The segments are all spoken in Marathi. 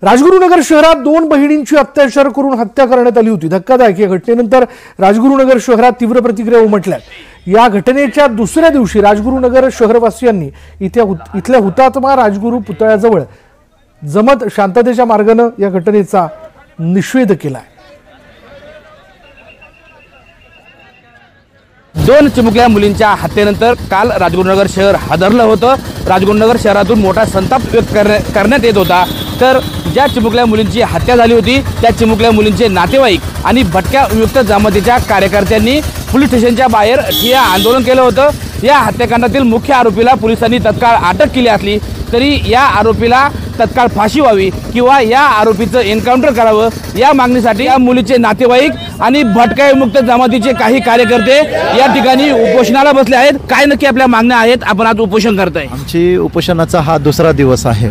राजगुरुनगर शहरात दोन बहिणींची अत्याचार करून हत्या करण्यात आली होती। धक्कादायक या घटनेनंतर राजगुरुनगर शहरात तीव्र प्रतिक्रिया उमटल्यात। या घटनेच्या दुसऱ्या दिवशी राजगुरुनगर शहरवासियांनी इथल्या हुतात्मा राजगुरू पुतळ्याजवळ जमत शांततेच्या मार्गाने या घटनेचा निषेध केलाय। दोन चिमुकल्या मुलींच्या हत्येनंतर काल राजगुरुनगर शहर हादरलं होतं। राजगुरुनगर शहरातून मोठा संताप व्यक्त करण्यात येत होता। तर ज्या चिमुकल्या मुलींची हत्या झाली होती त्या चिमुकल्या मुलींचे नातेवाईक आणि भटक्या विमुक्त जमातीच्या कार्यकर्त्यांनी पोलीस स्टेशनच्या बाहेर ठिय्या आंदोलन केलं होतं। या हत्याकांडातील मुख्य आरोपीला पोलिसांनी तत्काळ अटक केली असली तरी या आरोपीला तत्काळ फाशी व्हावी किंवा या आरोपीचं एन्काउंटर करावं या मागणीसाठी या मुलीचे नातेवाईक आणि भटक्या विमुक्त जमातीचे काही कार्यकर्ते या ठिकाणी उपोषणाला बसले आहेत। काय नक्की आपल्या मागण्या आहेत, आपण आज उपोषण करताय? आमची उपोषणाचा हा दुसरा दिवस आहे।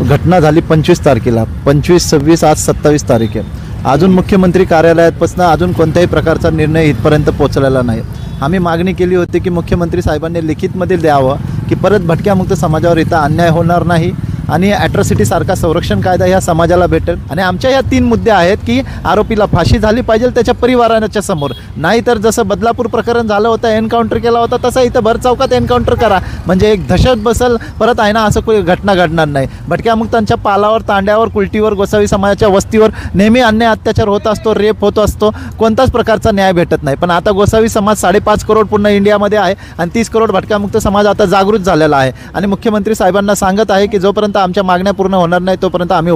घटना झाली 25 तारखेला, 25, 26, आज 27 तारीख आहे। अजून मुख्यमंत्री कार्यालयापासून अजून कोणत्याही प्रकारचा निर्णय इथपर्यंत पोहोचलेला नाही। आम्ही मागणी केली होती की मुख्यमंत्री साहेबांनी लिखितमध्ये द्यावं की परत भटक्यामुक्त समाजावर इथं अन्याय होणार नाही आणि ॲट्रॉसिटी सारखा संरक्षण कायदा ह्या समाजाला भेटेल। आणि आमच्या या 3 मुद्दे आहेत की आरोपीला फाशी झाली पाहिजे त्याच्या परिवाराच्या समोर, नाहीतर जसं बदलापूर प्रकरण झालं होतं, एन्काउंटर केला होता, तसं इथं भर चौकात एन्काउंटर करा, म्हणजे एक दहशत बसल परत आहे ना, असं काही घटना घडणार नाही। भटक्यामुक्तांच्या पालावर, तांड्यावर, कुलटीवर, गोसावी समाजाच्या वस्तीवर नेहमी अन्याय अत्याचार होत असतो, रेप होत असतो, कोणताच प्रकारचा न्याय भेटत नाही। पण आता गोसावी समाज 5.5 करोड पूर्ण इंडियामध्ये आहे आणि 30 करोड भटक्यामुक्त समाज आता जागृत झालेला आहे आणि मुख्यमंत्री साहेबांना सांगत आहे की जोपर्यंत आमच्या मागण्या पूर्ण होणार नाही तोपर्यंत आम्ही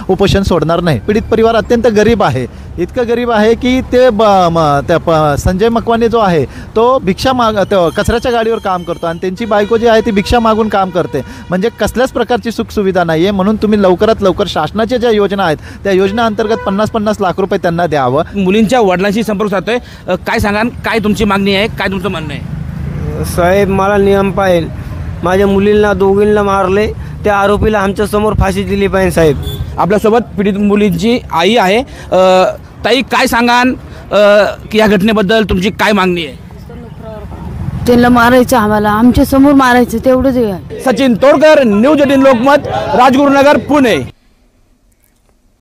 उपोषण सोडणार नाही। पीडित परिवार अत्यंत गरीब आहे, इतकं गरीब आहे की ते संजय मकवाने जो आहे तो कचऱ्याच्या गाडीवर काम करतो आणि त्यांची बायको जी आहे ती भिक्षा मागून काम करते, म्हणजे कसल्याच प्रकारची सुखसुविधा नाही आहे। म्हणून तुम्ही लवकरात लवकर शासनाच्या ज्या योजना आहेत त्या योजना अंतर्गत 50-50 लाख रुपये त्यांना द्यावं। मुलींच्या वडिलांशी संपर्क साधतोय, काय सांगा, काय तुमची मागणी आहे, काय तुमचं म्हणणं आहे? साहेब, मला नियम पाहिजे, माझ्या मुलींना दोघींना मारले, त्या आरोपीला आमच्या समोर फाशी दिली पाहिजे साहेब। आपल्यासोबत पीडित मुलींची आई आहे। ताई, काय सांगाल की या घटनेबद्दल तुमची काय मागणी आहे? त्यांना मारायचं, आम्हाला आमच्या समोर मारायचं, तेवढंच आहे। सचिन तोडकर, न्यूज 18 लोकमत, राजगुरुनगर, पुणे।